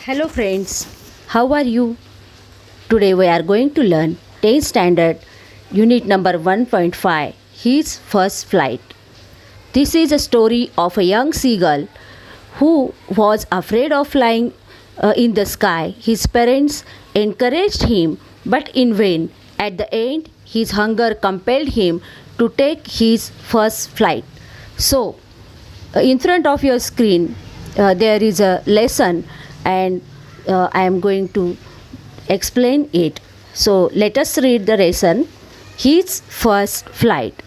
Hello friends, how are you? Today we are going to learn 10th standard unit number 1.5 His First Flight. This is a story of a young seagull who was afraid of flying in the sky. His parents encouraged him but in vain. At the end, his hunger compelled him to take his first flight. So, in front of your screen, there is a lesson and I am going to explain it. So let us read the lesson. His first flight.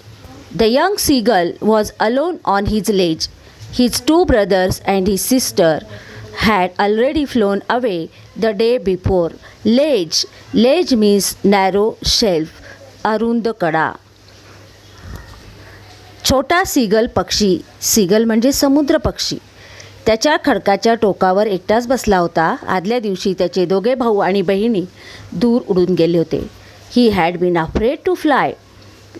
The young seagull was alone on his ledge. His two brothers and his sister had already flown away the day before. Ledge means narrow shelf. अरुंद कडा. छोटा seagull पक्षी, seagull म्हणजे समुद्र पक्षी, त्याच्या खडकाच्या टोकावर एकटाच बसला होता. आदल्या दिवशी त्याचे दोघे भाऊ आणि बहिणी दूर उडून गेले होते. He had been afraid to fly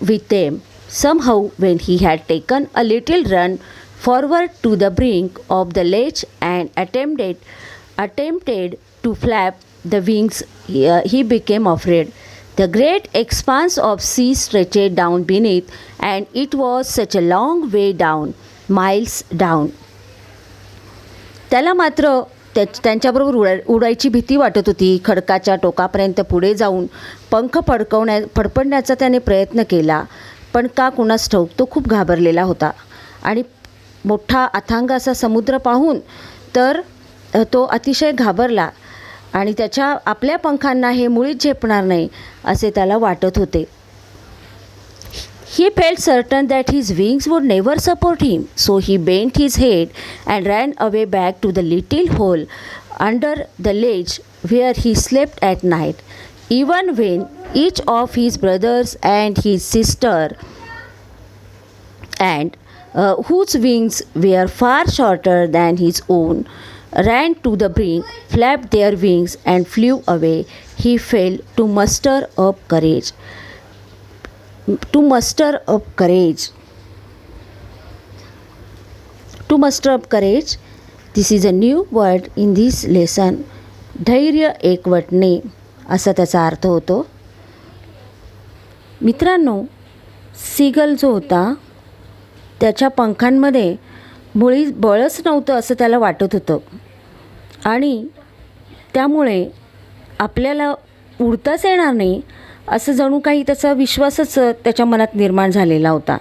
with them. Somehow when he had taken a little run forward to the brink of the ledge and attempted to flap the wings, he became afraid. The great expanse of sea stretched down beneath, and it was such a long way down, miles down. त्याला मात्र त्यांच्याबरोबर उडायची भीती वाटत होती. खडकाच्या टोकापर्यंत पुढे जाऊन पंख फडफडण्याचा त्याने प्रयत्न केला, पण का कुणास ठाऊक तो खूप घाबरलेला होता. आणि मोठा अथांग असा समुद्र पाहून तर तो अतिशय घाबरला आणि त्याच्या आपल्या पंखांना हे मुळीच झेपणार नाही असे त्याला वाटत होते. He felt certain that his wings would never support him, so he bent his head and ran away back to the little hole under the ledge where he slept at night. Even when each of his brothers and his sister whose wings were far shorter than his own ran to the brink, flapped their wings and flew away, he failed to muster up courage. To muster up courage, this is a new word in this lesson. धैर्य एकवटणे असा त्याचा अर्थ होतो. मित्रांनो, seagull जो होता त्याच्या पंखांमध्ये मुळी बळच नव्हतं असं त्याला वाटत होतं आणि त्यामुळे आपल्याला उडताच येणार नाही असं जणू काही त्याचा विश्वासच त्याच्या मनात निर्माण झालेला होता.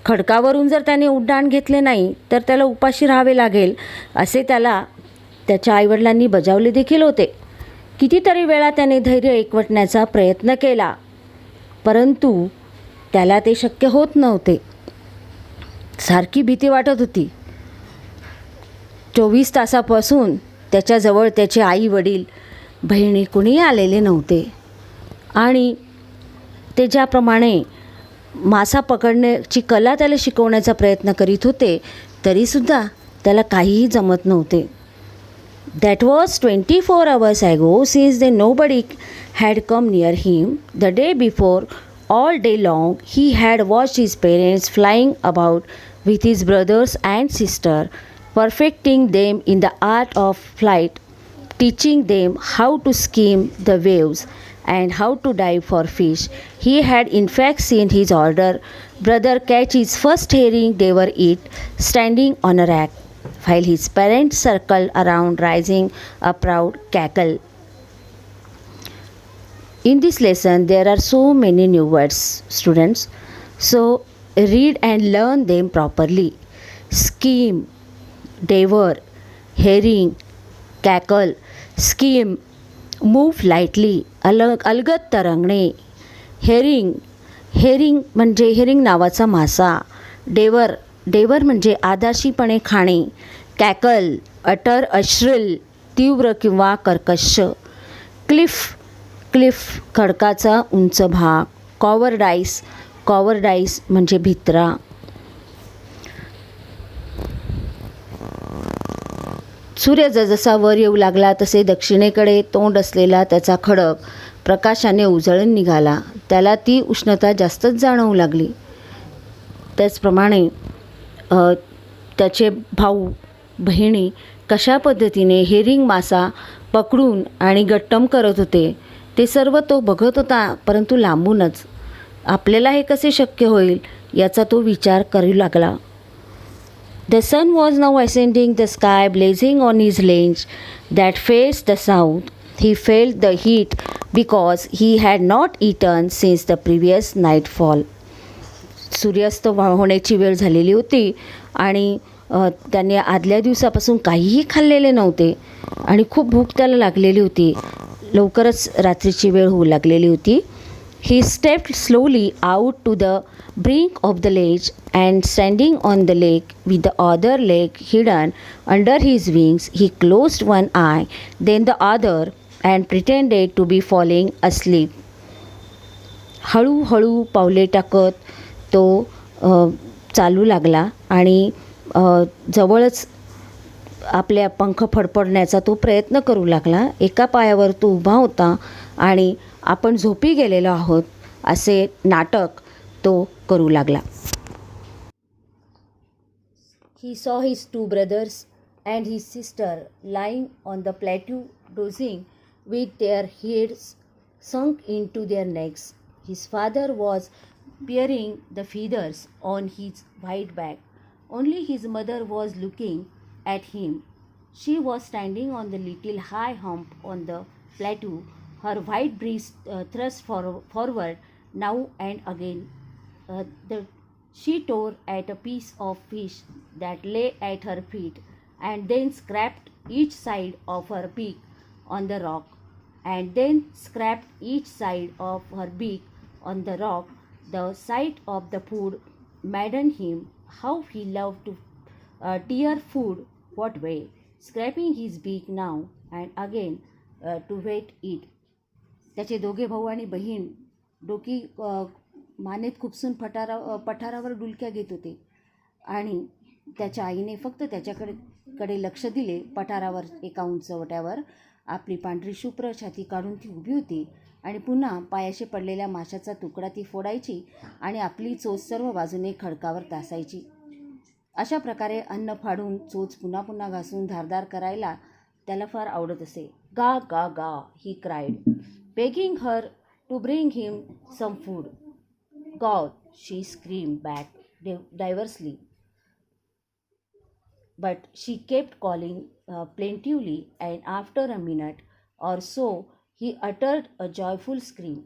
खडकावरून जर त्याने उड्डाण घेतले नाही तर त्याला उपाशी राहावे लागेल असे त्याला त्याच्या आईवडिलांनी बजावले देखील होते. कितीतरी वेळा त्याने धैर्य एकवटण्याचा प्रयत्न केला, परंतु त्याला ते शक्य होत नव्हते. सारखी भीती वाटत होती. 24 तासापासून त्याच्याजवळ त्याचे आई वडील बहिणी कुणीही आलेले नव्हते आणि ते ज्याप्रमाणे मासा पकडण्याची कला त्याला शिकवण्याचा प्रयत्न करीत होते तरीसुद्धा त्याला काहीही जमत नव्हते. That was 24 hours ago since then nobody had come near him. The day before, all day long, he had watched his parents flying about with his brothers and sister, perfecting them in the art of flight, teaching them how to skim the waves and how to dive for fish. He had in fact seen his older brother catch his first herring they were eat, standing on a rack, while his parents circled around raising a proud cackle. In this lesson there are so many new words, students, so read and learn them properly. Skim, devour, herring, cackle. Skim, move lightly, अलगद तरंगणे. Herring म्हणजे herring नावाचा मासा. डेवर म्हणजे आदाशीपणे खाणे. कॅकल, utter अश्रिल, तीव्र किंवा कर्कश. Cliff खडकाचा उंच भाग. कॉवरडाईस म्हणजे भित्रा. सूर्य जसा वर येऊ लागला तसे दक्षिणेकडे तोंड असलेला त्याचा खडक प्रकाशाने उजळून निघाला. त्याला ती उष्णता जास्तच जाणवू लागली. त्याचप्रमाणे त्याचे भाऊ बहिणी कशा पद्धतीने हेरिंग मासा पकडून आणि गट्टम करत होते ते सर्व तो बघत होता, परंतु लांबूनच. आपल्याला हे कसे शक्य होईल याचा तो विचार करू लागला. The sun was now ascending the sky, blazing on his range that faced the south. He felt the heat because he had not eaten since the previous nightfall. सूर्यास्त होण्याची वेळ झालेली होती आणि त्याने आदल्या दिवसापासून काहीही खाल्लेले नव्हते आणि खूप भूक त्याला लागलेली होती. लवकरच रात्रीची वेळ होऊ लागलेली होती. He stepped slowly out to the brink of the lake and standing on the lake with the other leg hidden under his wings, he closed one eye, then the other and pretended to be falling asleep. हळूहळू पावले टाकत तो चालू लागला आणि जवळच आपल्या पंख फडफडण्याचा तो प्रयत्न करू लागला. एका पायावर तो उभा होता आणि आपण झोपी गेलेलो आहोत असे नाटक तो करू लागला. He saw his two brothers and his sister lying on the plateau dozing with their heads sunk into their necks. His father was peering the feathers on his white back. Only his mother was looking at him. She was standing on the little high hump on the plateau, her white breast thrust forward now and again. She tore at a piece of fish that lay at her feet and then scraped each side of her beak on the rock, and then scraped each side of her beak on the rock. The sight of the food maddened him. How he loved to tear food, what way, scraping his beak now and again to wet it. त्याचे दोघे भाऊ आणि बहीण डोकी मानेत खुपसून पठारावर डुलक्या घेत होते आणि त्याच्या आईने फक्त त्याच्याकडे लक्ष दिले. पठारावर एका उंचवट्यावर आपली पांढरी शुभ्र छाती काढून ती उभी होती आणि पुन्हा पायाशी पडलेल्या माशाचा तुकडा ती फोडायची आणि आपली चोच सर्व बाजूने खडकावर तासायची. अशा प्रकारे अन्न फाडून चोच पुन्हा पुन्हा घासून धारदार करायला त्याला फार आवडत असे. गा गा गा, ही cried, begging her to bring him some food. God, she screamed back diversely. But she kept calling plaintively, and after a minute or so he uttered a joyful scream.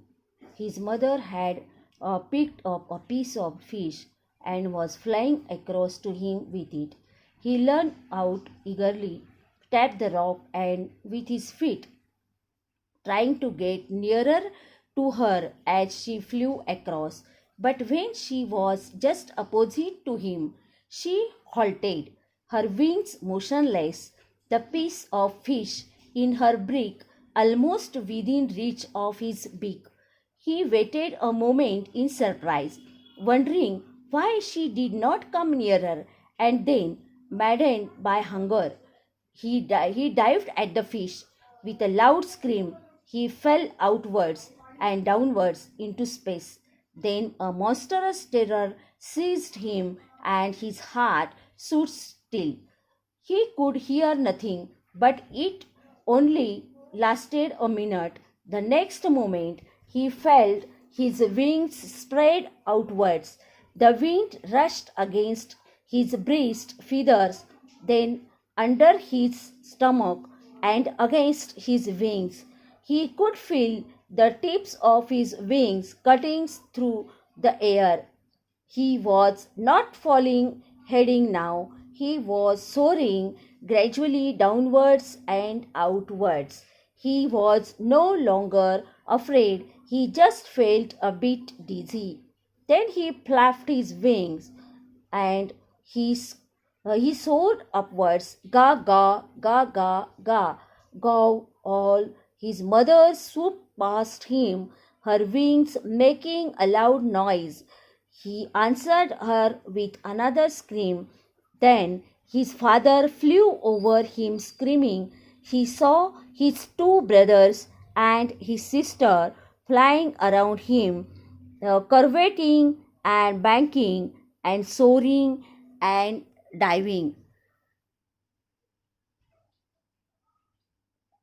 His mother had picked up a piece of fish and was flying across to him with it. He leaned out eagerly, tapped the rock and with his feet, trying to get nearer to her as she flew across. But when she was just opposite to him, she halted, her wings motionless, the piece of fish in her beak almost within reach of his beak. He waited a moment in surprise, wondering why she did not come nearer, and then, maddened by hunger, he dived at the fish. With a loud scream, he fell outwards and downwards into space. Then a monstrous terror seized him and his heart stood still. He could hear nothing, but it only lasted a minute. The next moment he felt his wings spread outwards. The wind rushed against his breast feathers, then under his stomach and against his wings. He could feel the tips of his wings cutting through the air. He was not falling, heading now. He was soaring gradually downwards and outwards. He was no longer afraid. He just felt a bit dizzy. Then he flapped his wings and he soared upwards. Ga ga ga ga ga, gaw all. His mother swooped past him, her wings making a loud noise. He answered her with another scream. Then his father flew over him screaming. He saw his two brothers and his sister flying around him, curveting and banking and soaring and diving.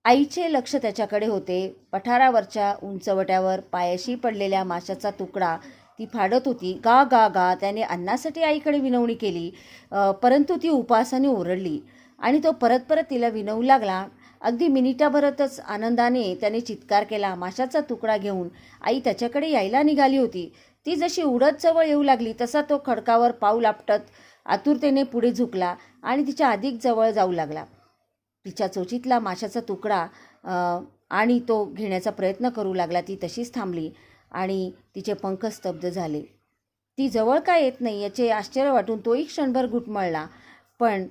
आईचे लक्ष त्याच्याकडे होते. पठारावरच्या उंचवट्यावर पायाशी पडलेल्या माशाचा तुकडा ती फाडत होती. गा गा गा त्याने अन्नासाठी आईकडे विनवणी केली, परंतु ती उपवासाने ओरडली आणि तो परत परत तिला विनवू लागला. अगदी मिनिटाभरातच आनंदाने त्याने चित्कार केला. माशाचा तुकडा घेऊन आई त्याच्याकडे यायला निघाली होती. ती जशी उडत जवळ येऊ लागली तसा तो खडकावर पाऊल आपटत आतुरतेने पुढे झुकला आणि तिच्या अधिक जवळ जाऊ लागला. तिच्या चोचीतला माशाचा तुकडा आणि तो घेण्याचा प्रयत्न करू लागला. ती तशीच थांबली आणि तिचे पंख स्तब्ध झाले. ती जवळ का येत नाही याचे आश्चर्य वाटून तोही क्षणभर घुटमळला. पण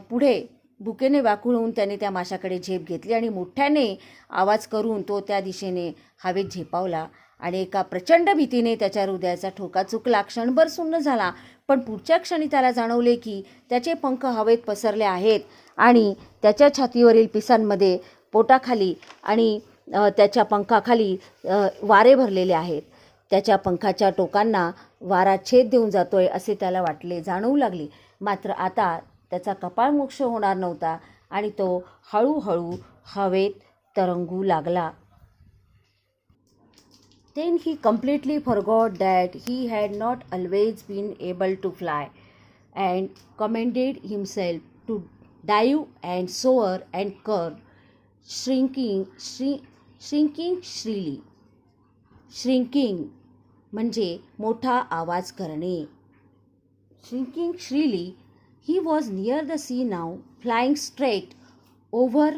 पुढे भुकेने व्याकुळ होऊन त्याने त्या माशाकडे झेप घेतली आणि मोठ्याने आवाज करून तो त्या दिशेने हवेत झेपावला आणि एका प्रचंड भीतीने त्याच्या हृदयाचा ठोका चुकला. क्षणभर सुन्न झाला, पण पुढच्या क्षणी त्याला जाणवले की त्याचे पंख हवेत पसरले आहेत आणि त्याच्या छातीवरील पिसांमध्ये पोटाखाली आणि त्याच्या पंखाखाली वारे भरलेले आहेत. त्याच्या पंखाच्या टोकांना वारा छेद देऊन जातोय असे त्याला वाटले, जाणवू लागले. मात्र आता त्याचा कपाळमोक्ष होणार नव्हता आणि तो हळूहळू हवेत तरंगू लागला. Then he completely forgot that he had not always been able to fly and commended himself to dive and soar and curve, shrinking shrilly. Shrinking म्हणजे मोठा आवाज करणे. Shrinking shrilly, he was near the sea now, flying straight over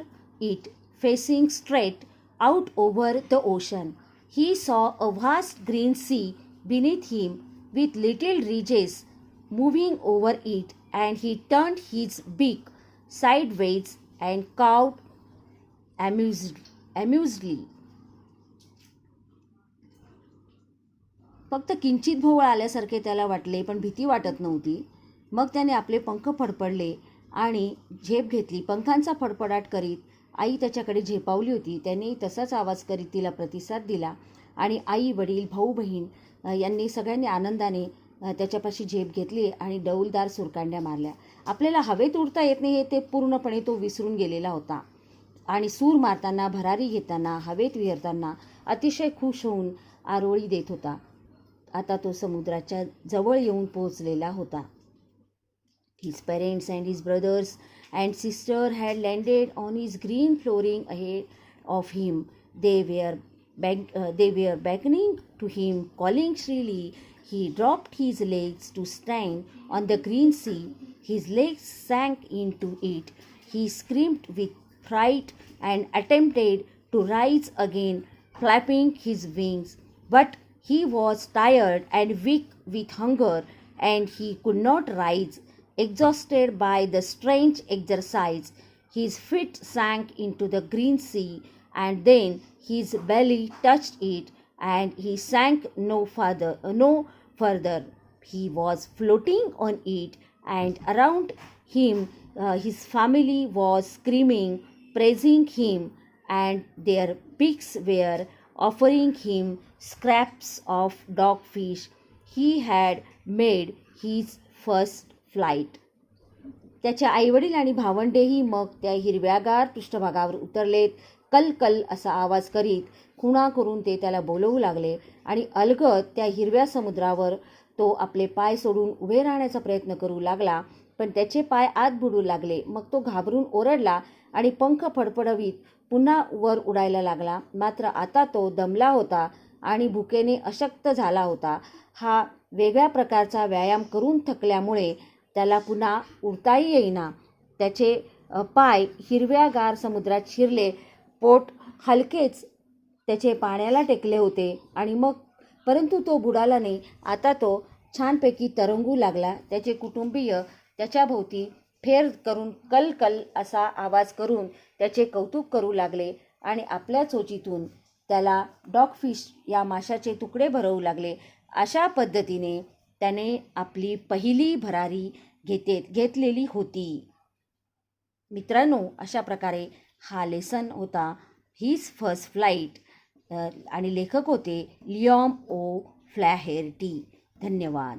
it, facing straight out over the ocean. He saw a vast green sea beneath him with little ridges moving over it, and he turned his beak sideways and cawed amusedly. फक्त किंचित भोवळ आल्यासारखे त्याला वाटले, पण भीती वाटत नव्हती. मग त्याने आपले पंख फडफडले आणि झेप घेतली. पंखांचा फडफडाट करीत आई त्याच्याकडे झेपावली होती. त्याने तसाच आवाज करीत तिला प्रतिसाद दिला आणि आई, वडील, भाऊ, बहीण यांनी सगळ्यांनी आनंदाने त्याच्यापाशी झेप घेतली आणि डौलदार सुरकांड्या मारल्या. आपल्याला हवेत उडता येत नाही हे ते पूर्णपणे तो विसरून गेलेला होता आणि सूर मारताना, भरारी घेताना, हवेत विहरताना अतिशय खुश होऊन आरोळी देत होता. आता तो समुद्राच्या जवळ येऊन पोहोचलेला होता. His parents and his brothers and sister had landed on his green flooring ahead of him. They were beckoning to him, calling shrilly. He dropped his legs to stand on the green sea. His legs sank into it. He screamed with fright and attempted to rise again, flapping his wings. But he was tired and weak with hunger, and he could not rise. Exhausted by the strange exercise, his feet sank into the green sea, and then his belly touched it, and he sank no further. He was floating on it, and around him his family was screaming, praising him, and their beaks were offering him scraps of dogfish. He had made his first flight. त्याच्या आईवडील आणि भावंडेही मग त्या हिरव्यागार पृष्ठभागावर उतरलेत. कल कल असा आवाज करीत खुणा करून ते त्याला बोलवू लागले आणि अलगद त्या हिरव्या समुद्रावर तो आपले पाय सोडून उभे राहण्याचा प्रयत्न करू लागला, पण त्याचे पाय आत बुडू लागले. मग तो घाबरून ओरडला आणि पंख फडफडवीत पुन्हा वर उडायला लागला. मात्र आता तो दमला होता आणि भुकेने अशक्त झाला होता. हा वेगळ्या प्रकारचा व्यायाम करून थकल्यामुळे त्याला पुन्हा उडताही येईना. त्याचे पाय हिरव्यागार समुद्रात शिरले. पोट हलकेच त्याचे पाण्याला टेकले होते आणि मग परंतु तो बुडाला नाही. आता तो छानपैकी तरंगू लागला. त्याचे कुटुंबीय त्याच्याभोवती फेर करून कल कल असा आवाज करून त्याचे कौतुक करू लागले आणि आपल्या चोचीतून त्याला डॉगफिश या माशाचे तुकडे भरवू लागले. अशा पद्धतीने त्याने आपली पहिली भरारी घेतलेली होती. मित्रांनो, अशा प्रकारे हा लेसन होता हिज फर्स्ट फ्लाईट आणि लेखक होते लिओम ओ फ्लॅहेर्टी. धन्यवाद.